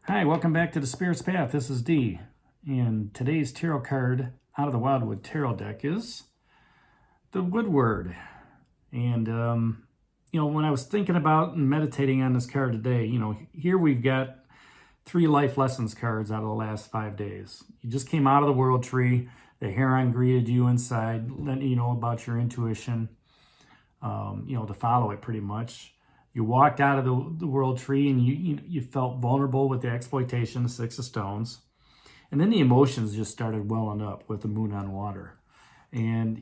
Hi, welcome back to the Spirit's Path. This is Dee, and today's tarot card out of the Wildwood Tarot deck is the Woodward. And, when I was thinking about and meditating on this card today, here we've got 3 life lessons cards out of the last 5 days. You just came out of the World Tree. The Heron greeted you inside, letting you know about your intuition, to follow it pretty much. You walked out of the World Tree and you felt vulnerable with the exploitation, the 6 of Stones. And then the emotions just started welling up with the Moon on Water. And,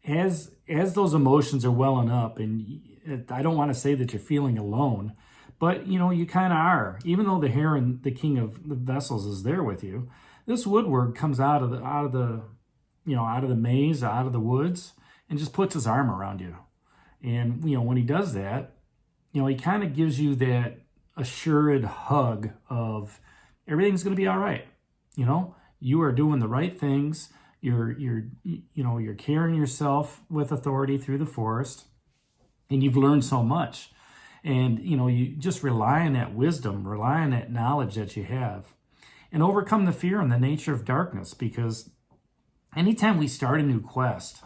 as those emotions are welling up, and I don't want to say that you're feeling alone, but, you kind of are. Even though the Heron, the King of the Vessels, is there with you, this Woodward comes out of the maze, out of the woods, and just puts his arm around you. And, when he does that, he kind of gives you that assured hug of everything's going to be all right. You are doing the right things. You're carrying yourself with authority through the forest, and you've learned so much. And, you just rely on that wisdom, rely on that knowledge that you have, and overcome the fear and the nature of darkness. Because anytime we start a new quest,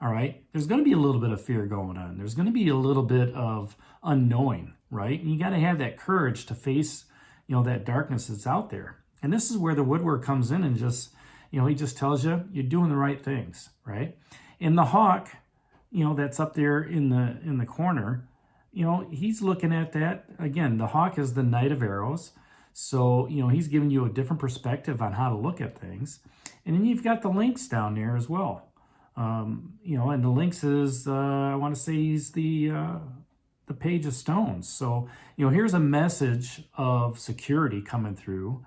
all right, there's going to be a little bit of fear going on. There's going to be a little bit of unknowing, right? And you got to have that courage to face, that darkness that's out there. And this is where the Woodward comes in and just, he just tells you you're doing the right things, right? And the hawk, that's up there in the corner, he's looking at that. Again, the hawk is the Knight of Arrows. So, he's giving you a different perspective on how to look at things. And then you've got the lynx down there as well. And the lynx is, I want to say he's the Page of Stones. So, here's a message of security coming through,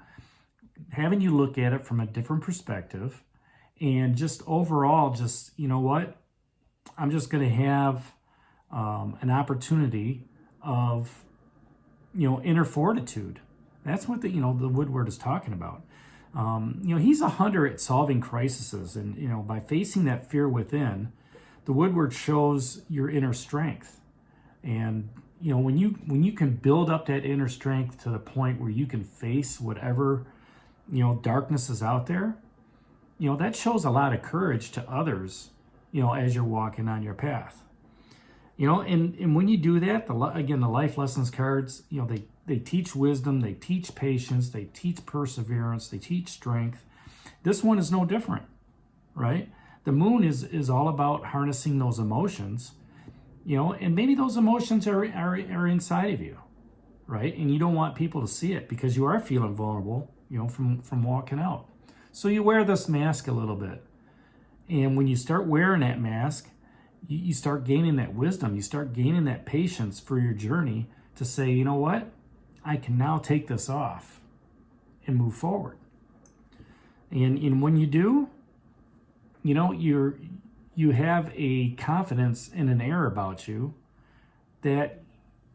having you look at it from a different perspective, and just overall, just, I'm just going to have an opportunity of, inner fortitude. That's what the Woodward is talking about. He's a hunter at solving crises, and by facing that fear within, the Woodward shows your inner strength. And when you can build up that inner strength to the point where you can face whatever darkness is out there, that shows a lot of courage to others, as you're walking on your path. And when you do that, the life lessons cards, they teach wisdom, they teach patience, they teach perseverance, they teach strength. This one is no different, right? The moon is all about harnessing those emotions, and maybe those emotions are inside of you, right? And you don't want people to see it because you are feeling vulnerable, from walking out. So you wear this mask a little bit. And when you start wearing that mask, you start gaining that wisdom, you start gaining that patience for your journey to say, you know what? I can now take this off and move forward. And when you do, you have a confidence and an air about you that,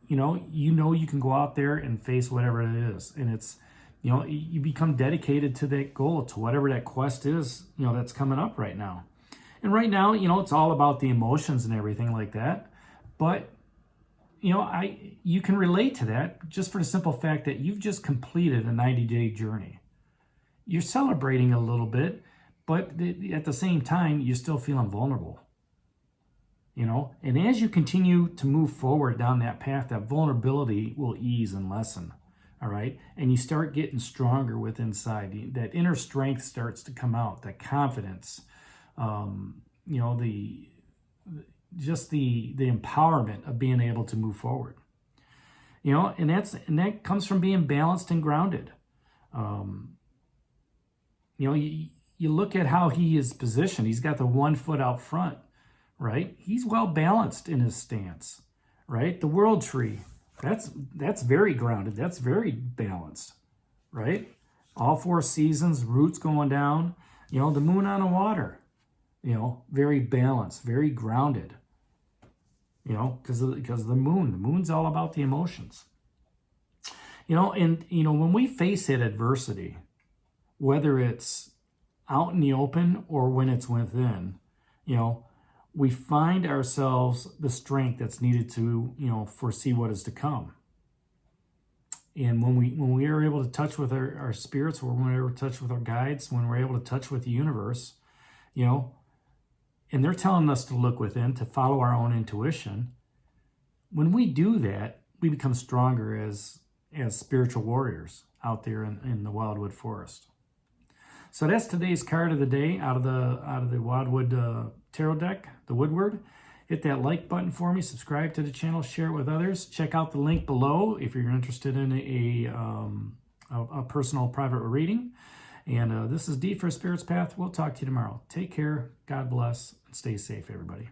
you can go out there and face whatever it is. And it's, you become dedicated to that goal, to whatever that quest is, that's coming up right now. And right now, it's all about the emotions and everything like that. But, you can relate to that just for the simple fact that you've just completed a 90-day journey. You're celebrating a little bit, but at the same time, you're still feeling vulnerable. And as you continue to move forward down that path, that vulnerability will ease and lessen. All right. And you start getting stronger within inside. That inner strength starts to come out, that confidence, the empowerment of being able to move forward. And that comes from being balanced and grounded. You look at how he is positioned. He's got the 1 foot out front, right? He's well balanced in his stance, right? The World Tree, that's very grounded. That's very balanced, right? All 4 seasons, roots going down. The moon on the water, very balanced, very grounded. Because the moon's all about the emotions. When we face that adversity, whether it's out in the open or when it's within, we find ourselves the strength that's needed to, foresee what is to come. And when we are able to touch with our spirits, or when we're able to touch with our guides, when we're able to touch with the universe, you know, and they're telling us to look within, to follow our own intuition. When we do that, we become stronger as spiritual warriors out there in the Wildwood Forest. So that's today's card of the day out of the Wildwood Tarot deck, the Woodward. Hit that like button for me, subscribe to the channel, share it with others. Check out the link below if you're interested in a personal private reading. And this is D for Spirit's Path. We'll talk to you tomorrow. Take care. God bless. And stay safe, everybody.